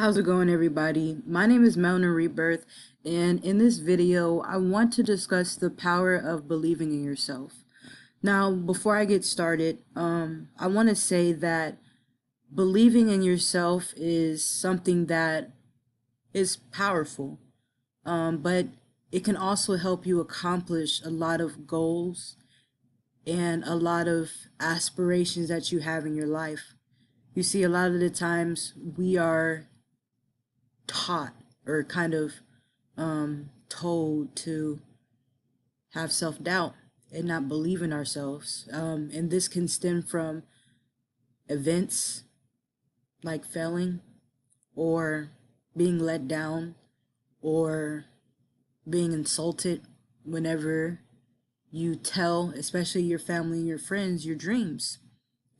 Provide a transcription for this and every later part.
How's it going, everybody? My name is Melanin Rebirth, and in this video, I want to discuss the power of believing in yourself. Now, before I get started, I want to say that believing in yourself is something that is powerful, but it can also help you accomplish a lot of goals and a lot of aspirations that you have in your life. You see, a lot of the times we are taught or kind of told to have self-doubt and not believe in ourselves. And this can stem from events like failing or being let down or being insulted whenever you tell, especially your family and your friends, your dreams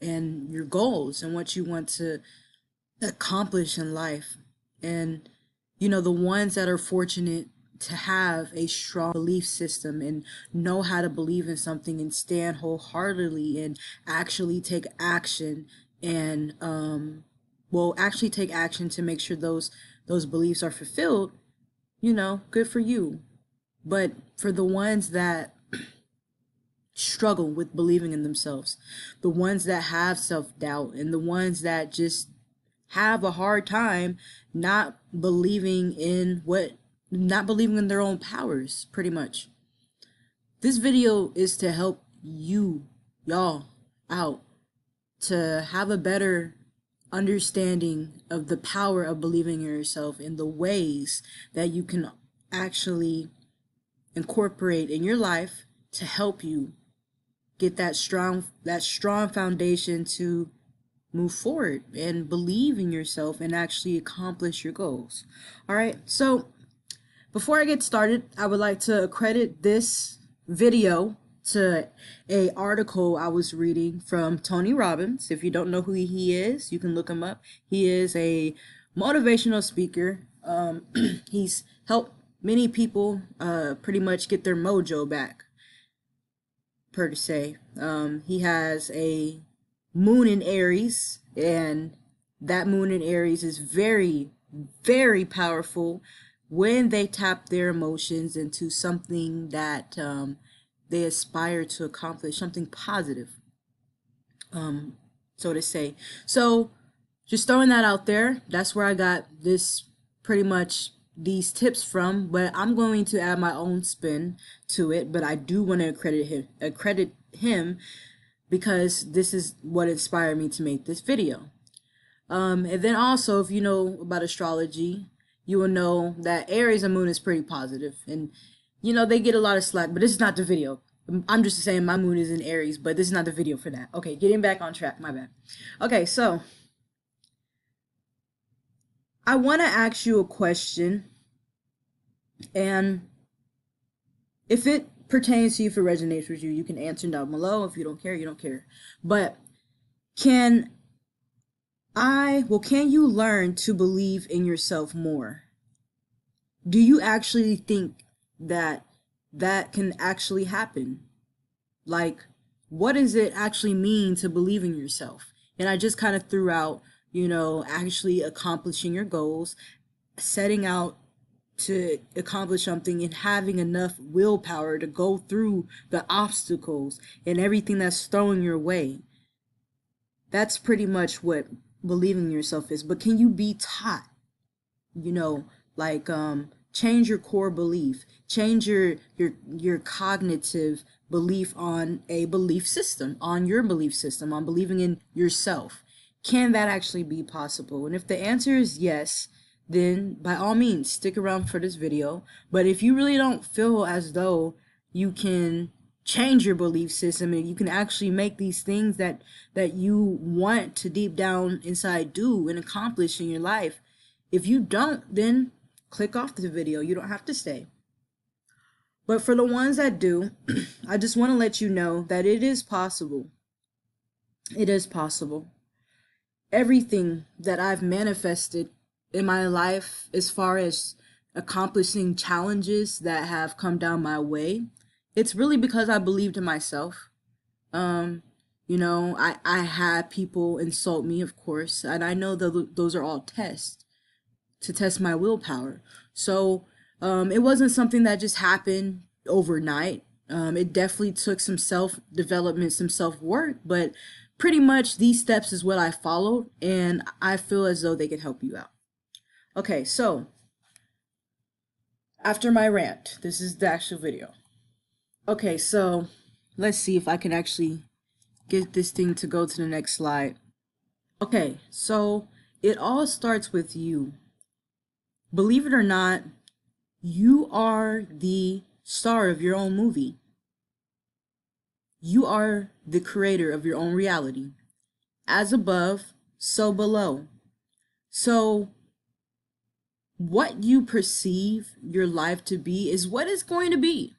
and your goals and what you want to accomplish in life. And the ones that are fortunate to have a strong belief system and know how to believe in something and stand wholeheartedly and actually take action and actually take action to make sure those beliefs are fulfilled, good for you. But for the ones that struggle with believing in themselves, the ones that have self-doubt, and the ones that just have a hard time not believing in their own powers, pretty much. This video is to help y'all out to have a better understanding of the power of believing in yourself and the ways that you can actually incorporate in your life to help you get that strong foundation to move forward and believe in yourself and actually accomplish your goals. All right, so before I get started, I would like to credit this video to a article I was reading from Tony Robbins. If you don't know who he is, you can look him up. He is a motivational speaker. He's helped many people pretty much get their mojo back, per se. He has a moon in Aries, and that moon in Aries is very, very powerful when they tap their emotions into something that they aspire to accomplish, something positive, so to say. So just throwing that out there, that's where I got this, pretty much these tips from, but I'm going to add my own spin to it. But I do want to credit him because this is what inspired me to make this video. And then also, if you know about astrology, you will know that Aries and moon is pretty positive, and they get a lot of slack, but this is not the video. I'm just saying my moon is in Aries, but this is not the video for that. Okay, getting back on track, my bad. Okay, so I want to ask you a question, and if it pertains to you, if it resonates with you, you can answer down below. If you don't care, you don't care. But can you learn to believe in yourself more? Do you actually think that can actually happen? Like, what does it actually mean to believe in yourself? And I just kind of threw out, actually accomplishing your goals, setting out to accomplish something, and having enough willpower to go through the obstacles and everything that's thrown your way. That's pretty much what believing in yourself is. But can you be taught, change your core belief, change your cognitive belief on a belief system, on your belief system, on believing in yourself? Can that actually be possible? And if the answer is yes, then by all means stick around for this video. But if you really don't feel as though you can change your belief system and you can actually make these things that you want to deep down inside do and accomplish in your life, if you don't, then click off the video. You don't have to stay. But for the ones that do, I just want to let you know that it is possible. It is possible. Everything that I've manifested in my life, as far as accomplishing challenges that have come down my way, it's really because I believed in myself. I had people insult me, of course, and I know that those are all tests. to test my willpower. So it wasn't something that just happened overnight. It definitely took some self development, some self work, but pretty much these steps is what I followed, and I feel as though they can help you out. Okay, so after my rant, this is the actual video. Okay, so let's see if I can actually get this thing to go to the next slide. Okay, so it all starts with you. Believe it or not, you are the star of your own movie. You are the creator of your own reality. As above, so below. So what you perceive your life to be is what it's going to be.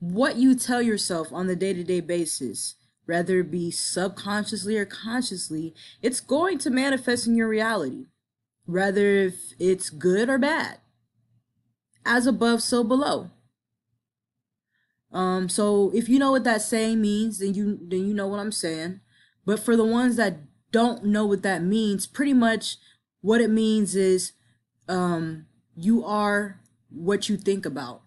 What you tell yourself on the day-to-day basis, whether it be subconsciously or consciously, it's going to manifest in your reality, whether if it's good or bad. As above, so below. So if you know what that saying means, then you know what I'm saying. But for the ones that don't know what that means, pretty much what it means is you are what you think about.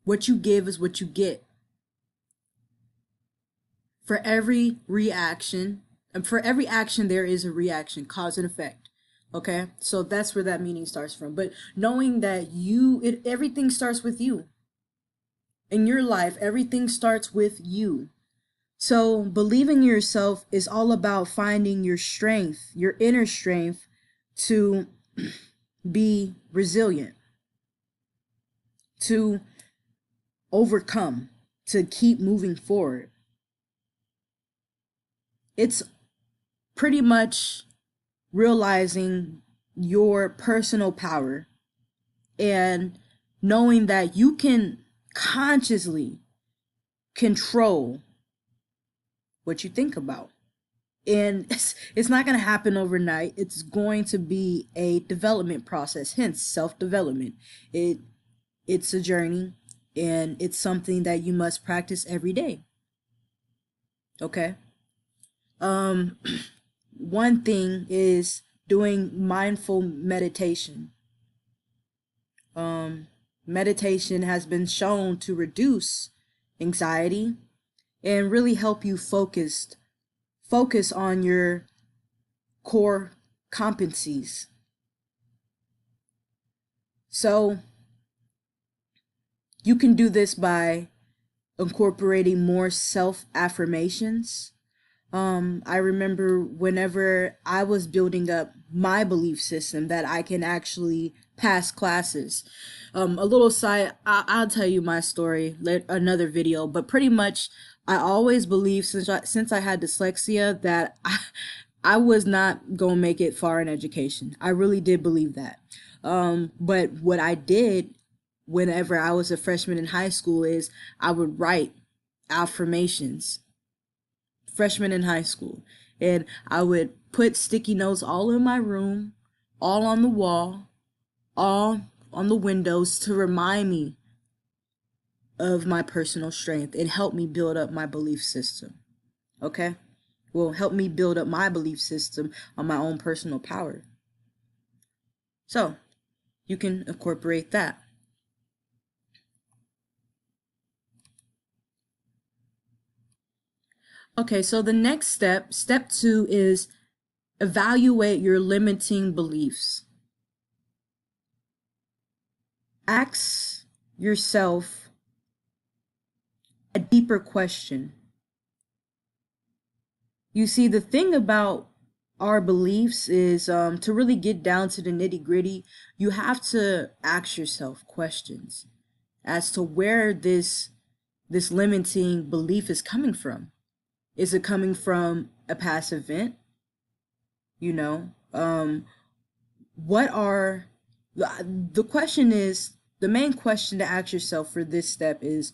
What you give is what you get. For every reaction, and for every action there is a reaction, cause and effect. Okay, so that's where that meaning starts from. But knowing that everything starts with you. In your life, everything starts with you. So believing in yourself is all about finding your strength, your inner strength, to be resilient, to overcome, to keep moving forward. It's pretty much realizing your personal power and knowing that you can consciously control what you think about. And it's not going to happen overnight. It's going to be a development process, hence self-development. It's a journey, and it's something that you must practice every day. Okay? One thing is doing mindful meditation. Meditation has been shown to reduce anxiety and really help you focus on your core competencies. So you can do this by incorporating more self-affirmations. I remember whenever I was building up my belief system that I can actually pass classes. A little side, I'll tell you my story another video, but pretty much I always believed since I had dyslexia that I was not gonna make it far in education. I really did believe that. But what I did whenever I was a freshman in high school is I would write affirmations. Freshman in high school, and I would put sticky notes all in my room, all on the wall, all on the windows to remind me of my personal strength and help me build up my belief system. Okay? Well, help me build up my belief system on my own personal power. So, you can incorporate that. Okay, so the next step 2, is evaluate your limiting beliefs. Ask yourself a deeper question. You see, the thing about our beliefs is to really get down to the nitty-gritty, you have to ask yourself questions as to where this limiting belief is coming from. Is it coming from a past event? You know, what are the question is, the main question to ask yourself for this step is,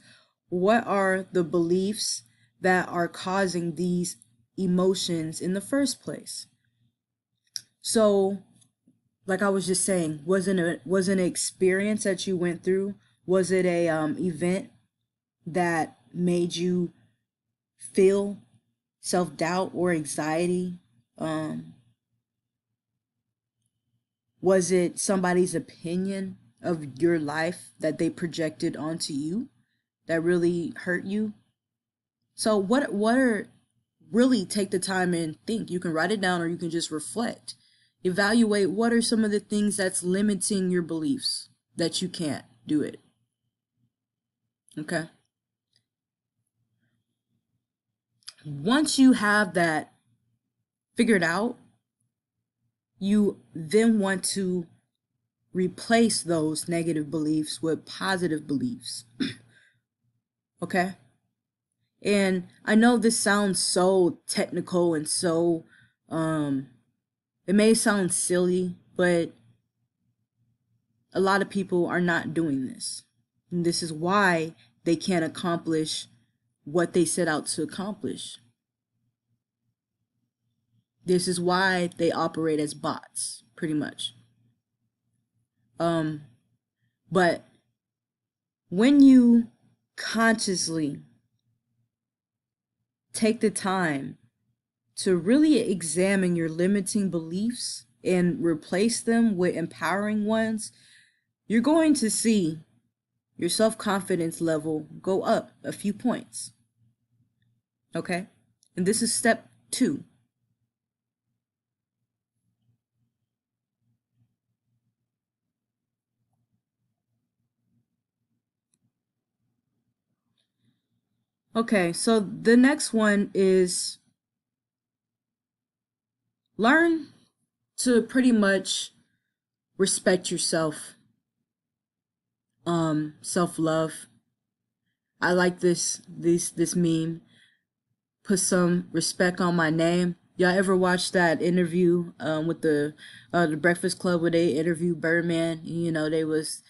what are the beliefs that are causing these emotions in the first place? So, like I was just saying, was it an experience that you went through? Was it a event that made you feel self-doubt or anxiety? Was it somebody's opinion of your life that they projected onto you that really hurt you? So what are, really take the time and think. You can write it down or you can just reflect. Evaluate what are some of the things that's limiting your beliefs that you can't do it. Okay? Once you have that figured out, you then want to replace those negative beliefs with positive beliefs. Okay? And I know this sounds so technical and so, it may sound silly, but a lot of people are not doing this. And this is why they can't accomplish what they set out to accomplish. This is why they operate as bots, pretty much. But when you consciously take the time to really examine your limiting beliefs and replace them with empowering ones, you're going to see your self-confidence level go up a few points. Okay? And this is step 2. Okay, so the next one is learn to pretty much respect yourself. Self-love. I like this meme. Put some respect on my name. Y'all ever watch that interview with the Breakfast Club where they interviewed Birdman? You know, they was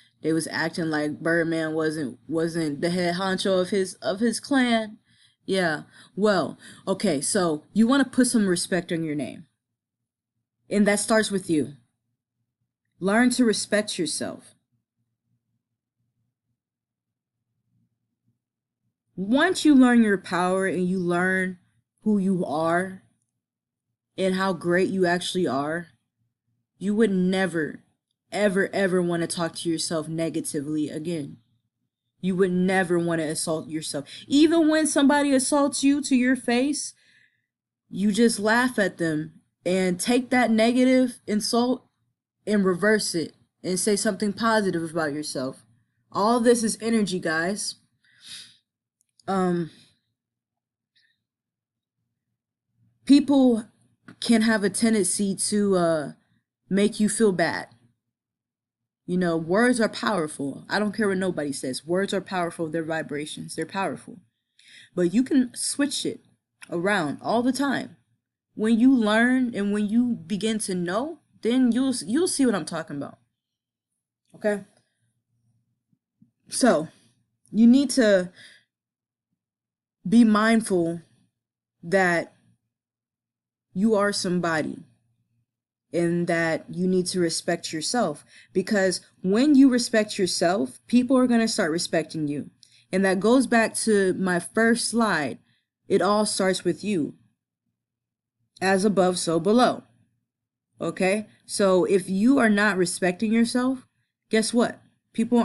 acting like Birdman wasn't the head honcho of his clan. Yeah. Well, okay, so you want to put some respect on your name. And that starts with you. Learn to respect yourself. Once you learn your power and you learn who you are and how great you actually are, you would never, ever want to talk to yourself negatively again. You would never want to assault yourself. Even when somebody assaults you to your face, you just laugh at them and take that negative insult and reverse it and say something positive about yourself. All this is energy, guys. People can have a tendency to make you feel bad. You know, words are powerful. I don't care what nobody says. Words are powerful. They're vibrations. They're powerful. But you can switch it around all the time. When you learn and when you begin to know, then you'll see what I'm talking about. Okay? So, you need to be mindful that you are somebody and that you need to respect yourself, because when you respect yourself, people are going to start respecting you. And that goes back to my first slide. It all starts with you. As above, so below. Okay? So if you are not respecting yourself, guess what? People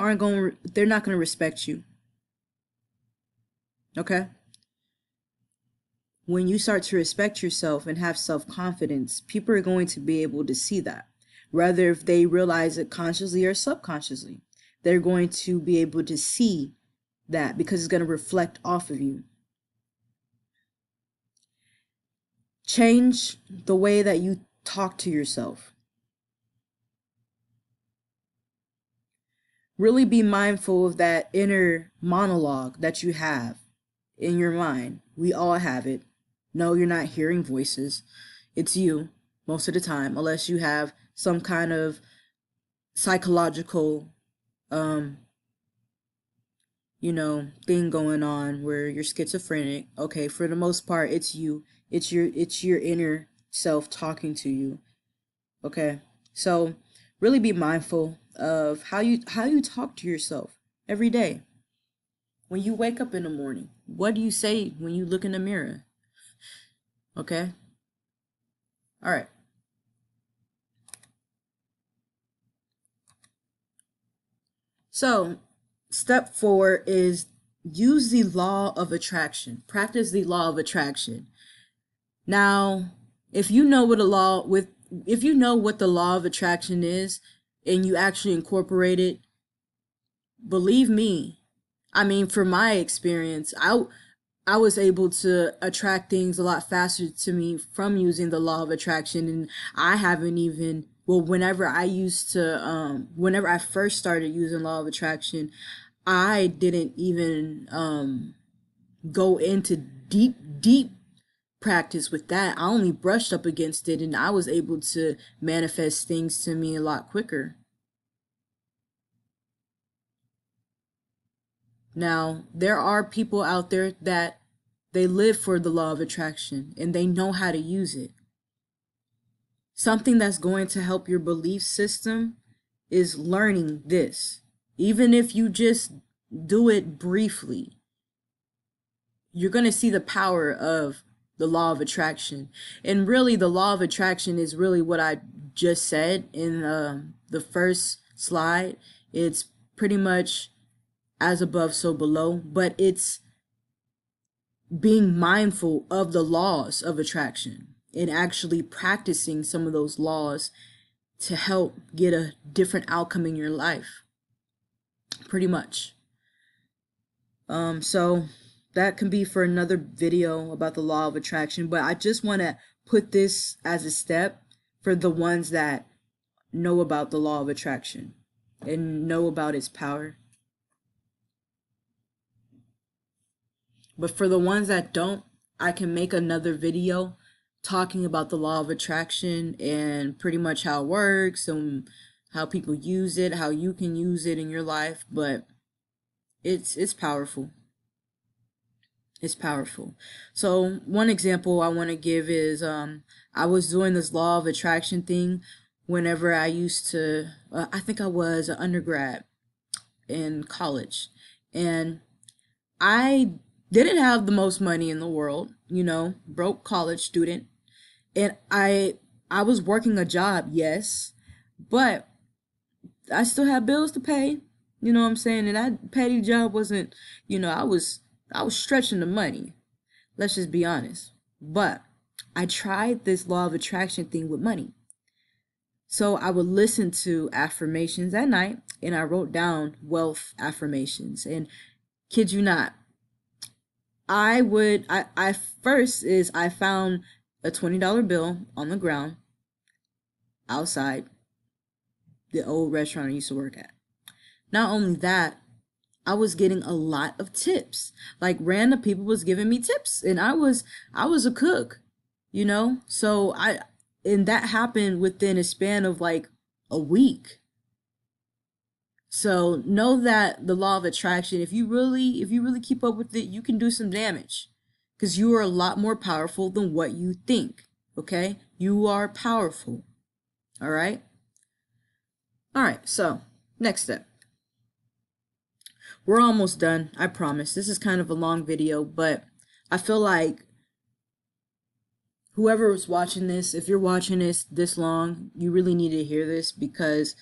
they're not going to respect you. Okay? When you start to respect yourself and have self-confidence, people are going to be able to see that. Whether if they realize it consciously or subconsciously, they're going to be able to see that because it's going to reflect off of you. Change the way that you talk to yourself. Really be mindful of that inner monologue that you have in your mind. We all have it. No, you're not hearing voices. It's you most of the time, unless you have some kind of psychological, thing going on where you're schizophrenic. Okay, for the most part, it's you. It's your inner self talking to you. Okay, so really be mindful of how you talk to yourself every day. When you wake up in the morning, what do you say when you look in the mirror? Okay? All right. So, step 4 is use the law of attraction. Practice the law of attraction. Now, if you know what the law of attraction is and you actually incorporate it, believe me, I mean, from my experience, I was able to attract things a lot faster to me from using the law of attraction. And I haven't even, well, whenever I first started using law of attraction, I didn't even go into deep practice with that. I only brushed up against it, and I was able to manifest things to me a lot quicker. Now, there are people out there that they live for the law of attraction and they know how to use it. Something that's going to help your belief system is learning this. Even if you just do it briefly, you're going to see the power of the law of attraction. And really, the law of attraction is really what I just said in the first slide. It's pretty much as above, so below, but it's being mindful of the laws of attraction and actually practicing some of those laws to help get a different outcome in your life. Pretty much. So that can be for another video about the law of attraction, but I just want to put this as a step for the ones that know about the law of attraction and know about its power. But for the ones that don't, I can make another video talking about the law of attraction and pretty much how it works and how people use it, how you can use it in your life. But it's powerful. It's powerful. So one example I want to give is I was doing this law of attraction thing whenever I used to, I think I was an undergrad in college, and I didn't have the most money in the world, broke college student. And I was working a job, yes, but I still had bills to pay. You know what I'm saying? And that petty job wasn't, I was stretching the money. Let's just be honest. But I tried this law of attraction thing with money. So I would listen to affirmations at night and I wrote down wealth affirmations. And kid you not, I found a $20 bill on the ground outside the old restaurant I used to work at. Not only that, I was getting a lot of tips. Like random people was giving me tips, and I was a cook, So and that happened within a span of like a week. So know that the law of attraction, if you really keep up with it, you can do some damage, because you are a lot more powerful than what you think. Okay? You are powerful. All right? All right. So, next step. We're almost done, I promise. This is kind of a long video, but I feel like whoever was watching this, if you're watching this long, you really need to hear this, because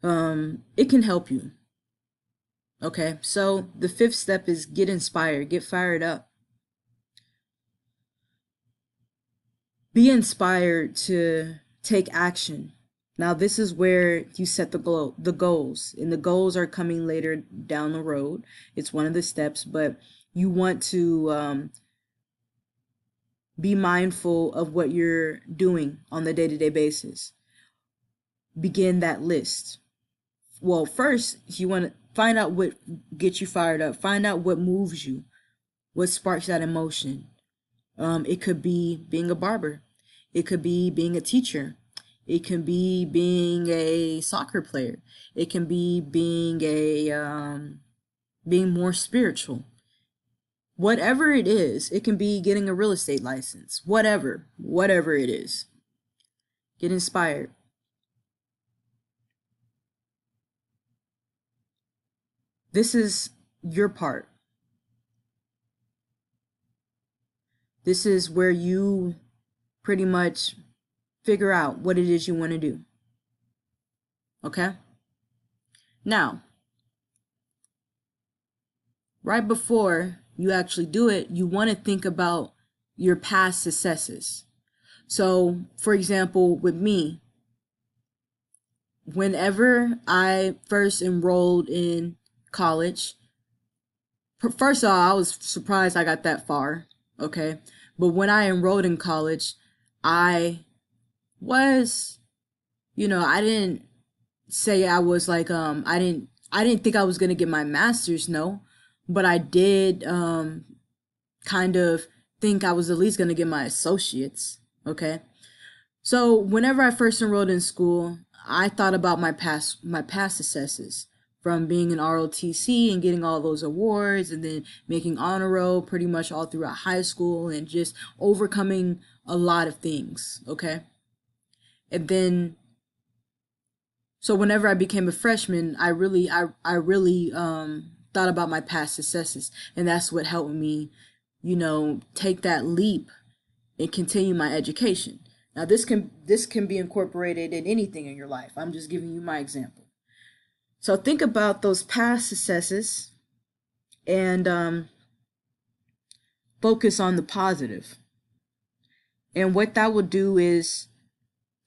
it can help you. Okay, so the 5th step is get inspired, get fired up. Be inspired to take action. Now this is where you set the goals, and the goals are coming later down the road. It's one of the steps, but you want to be mindful of what you're doing on the day-to-day basis. Begin that list. Well, first, you want to find out what gets you fired up. Find out what moves you, what sparks that emotion. It could be being a barber. It could be being a teacher. It can be being a soccer player. It can be being being more spiritual. Whatever it is, it can be getting a real estate license. Whatever it is. Get inspired. This is your part. This is where you pretty much figure out what it is you want to do. Okay? Now, right before you actually do it, you want to think about your past successes. So, for example, with me, whenever I first enrolled in college, first of all, I was surprised I got that far, okay? But when I enrolled in college, I was, I didn't say I was like, I didn't think I was gonna get my master's, no, but I did kind of think I was at least gonna get my associates, okay? So whenever I first enrolled in school, I thought about my past successes from being in ROTC and getting all those awards and then making honor roll pretty much all throughout high school and just overcoming a lot of things, okay? And then so whenever I became a freshman, I really thought about my past successes, and that's what helped me, take that leap and continue my education. Now this can be incorporated in anything in your life. I'm just giving you my example. So think about those past successes and focus on the positive. And what that will do is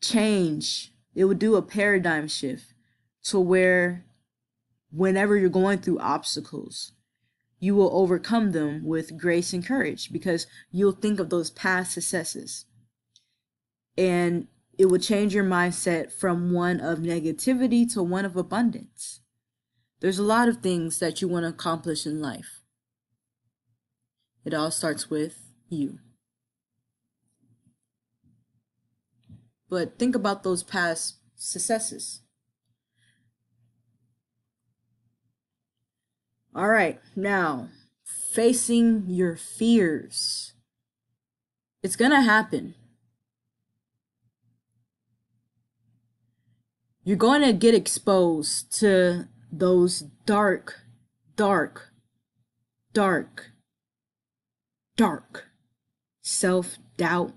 change. It would do a paradigm shift to where whenever you're going through obstacles, you will overcome them with grace and courage because you'll think of those past successes. And it will change your mindset from one of negativity to one of abundance. There's a lot of things that you want to accomplish in life. It all starts with you. But think about those past successes. All right, now, facing your fears. It's gonna happen. You're going to get exposed to those dark, dark, dark, dark self-doubt,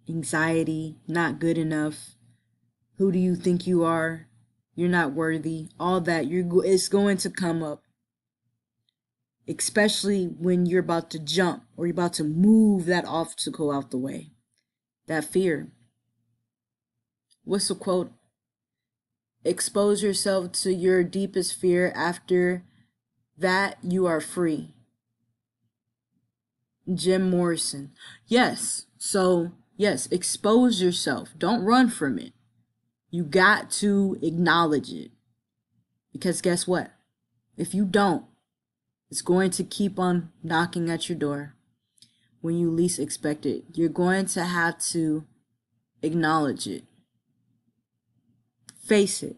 anxiety, not good enough. Who do you think you are? You're not worthy. All that it's going to come up. Especially when you're about to jump or you're about to move that obstacle out the way. That fear. What's the quote? Expose yourself to your deepest fear. After that, you are free. Jim Morrison. Yes. So, yes, expose yourself. Don't run from it. You got to acknowledge it. Because guess what? If you don't, it's going to keep on knocking at your door when you least expect it. You're going to have to acknowledge it. Face it.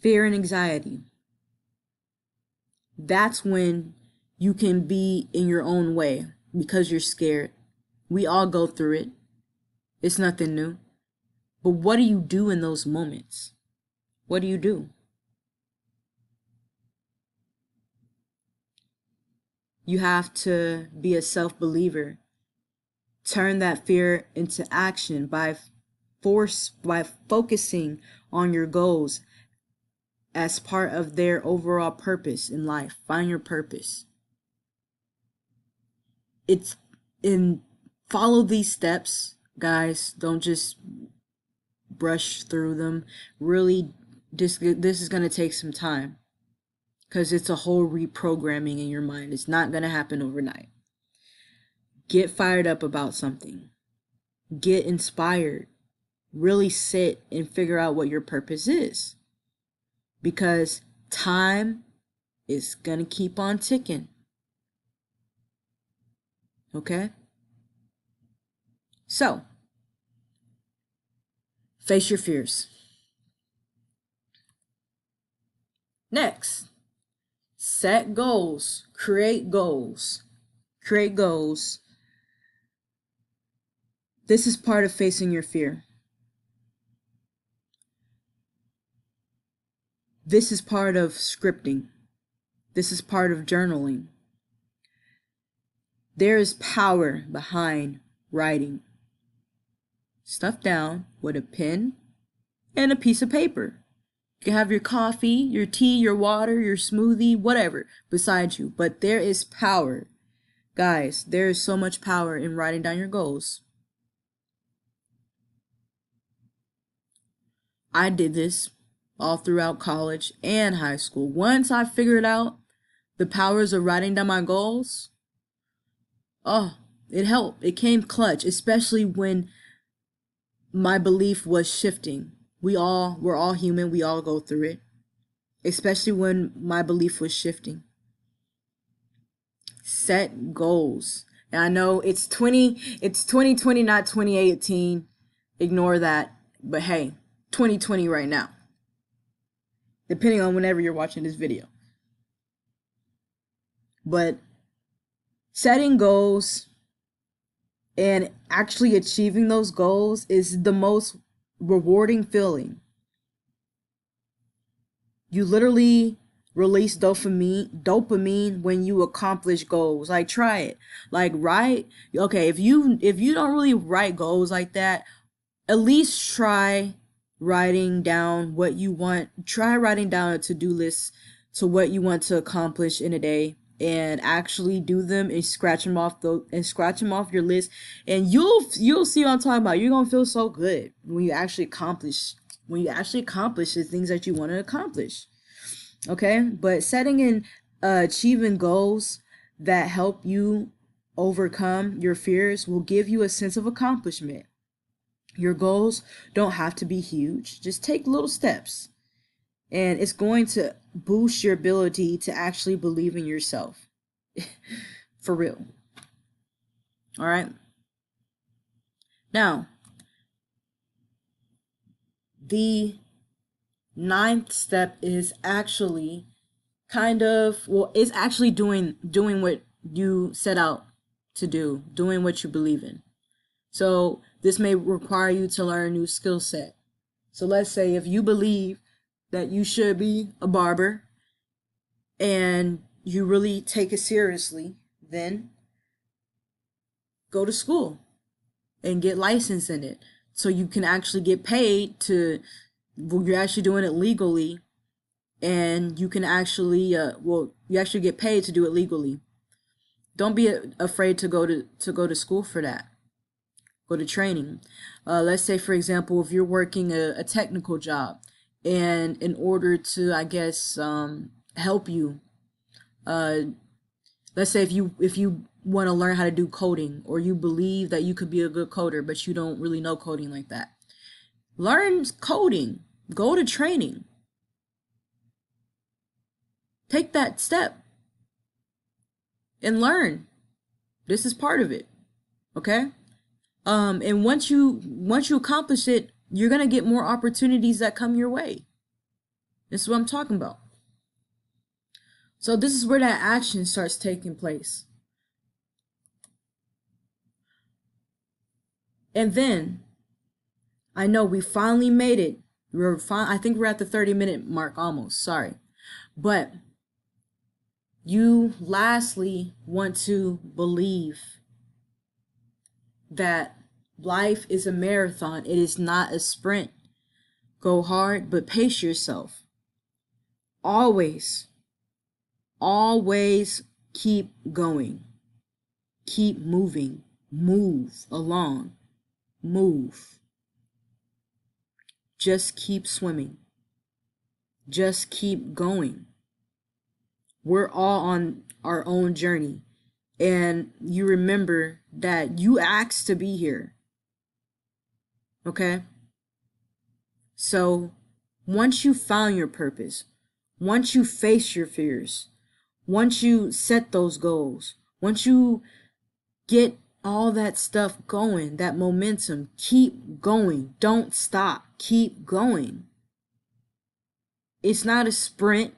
Fear and anxiety. That's when you can be in your own way because you're scared. We all go through it. It's nothing new. But what do you do in those moments? What do you do? You have to be a self-believer. Turn that fear into action by focusing on your goals as part of their overall purpose in life. Find your purpose. It's in follow these steps, guys. Don't just brush through them. Really, this is going to take some time because it's a whole reprogramming in your mind. It's not going to happen overnight. Get fired up about something. Get inspired. Really sit and figure out what your purpose is. Because time is going to keep on ticking. Okay? So, face your fears. Next, set goals. Create goals. Create goals. This is part of facing your fear. This is part of scripting. This is part of journaling. There is power behind writing stuff down with a pen and a piece of paper. You can have your coffee, your tea, your water, your smoothie, whatever beside you. But there is power. Guys, there is so much power in writing down your goals. I did this all throughout college and high school. Once I figured out the powers of writing down my goals, oh, it helped. It came clutch, especially when my belief was shifting. We're all human. We all go through it, especially when my belief was shifting. Set goals. And I know it's 2020, not 2018. Ignore that. But hey, 2020 right now. Depending on whenever you're watching this video. But setting goals and actually achieving those goals is the most rewarding feeling. You literally release dopamine when you accomplish goals. Like, try it. Like, write. Okay, if you don't really write goals like that, at least try writing down what you want. Try writing down a to-do list to what you want to accomplish in a day, and actually do them and scratch them off your list, and you'll see what I'm talking about. You're gonna feel so good when you actually accomplish the things that you want to accomplish. Okay, but setting and achieving goals that help you overcome your fears will give you a sense of accomplishment. Your goals don't have to be huge. Just take little steps. And it's going to boost your ability to actually believe in yourself. For real. All right. Now, the 9th step is actually it's actually doing what you set out to do, doing what you believe in. So this may require you to learn a new skill set. So let's say if you believe that you should be a barber and you really take it seriously, then go to school and get licensed in it, so you can actually get paid you're actually doing it legally, and you can actually you actually get paid to do it legally. Don't be afraid to go to school for that. Go to training. Let's say, for example, if you're working a technical job, and in order to, I guess, help you, let's say if you want to learn how to do coding, or you believe that you could be a good coder, but you don't really know coding like that. Learn coding. Go to training. Take that step and learn. This is part of it. Okay? And once you accomplish it, you're gonna get more opportunities that come your way. This is what I'm talking about. So this is where that action starts taking place. And then, I know we finally made it. I think we're at the 30-minute mark almost. Sorry. But you lastly want to believe that life is a marathon. It is not a sprint. Go hard, but pace yourself. Always keep going. Keep moving. Move along. Move. Just keep swimming. Just keep going. We're all on our own journey. And you remember that you asked to be here. Okay? So, once you found your purpose, once you face your fears, once you set those goals, once you get all that stuff going, that momentum, keep going. Don't stop. Keep going. It's not a sprint.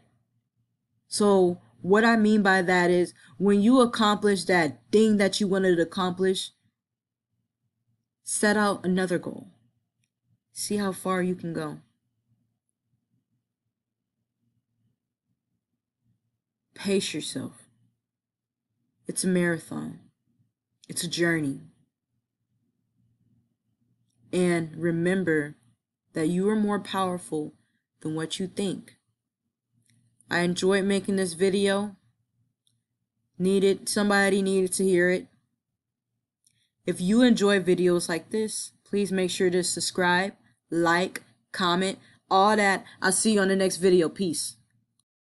So what I mean by that is, when you accomplish that thing that you wanted to accomplish, set out another goal. See how far you can go. Pace yourself. It's a marathon. It's a journey. And remember that you are more powerful than what you think. I enjoyed making this video. Somebody needed to hear it. If you enjoy videos like this, please make sure to subscribe, like, comment, all that. I'll see you on the next video. Peace.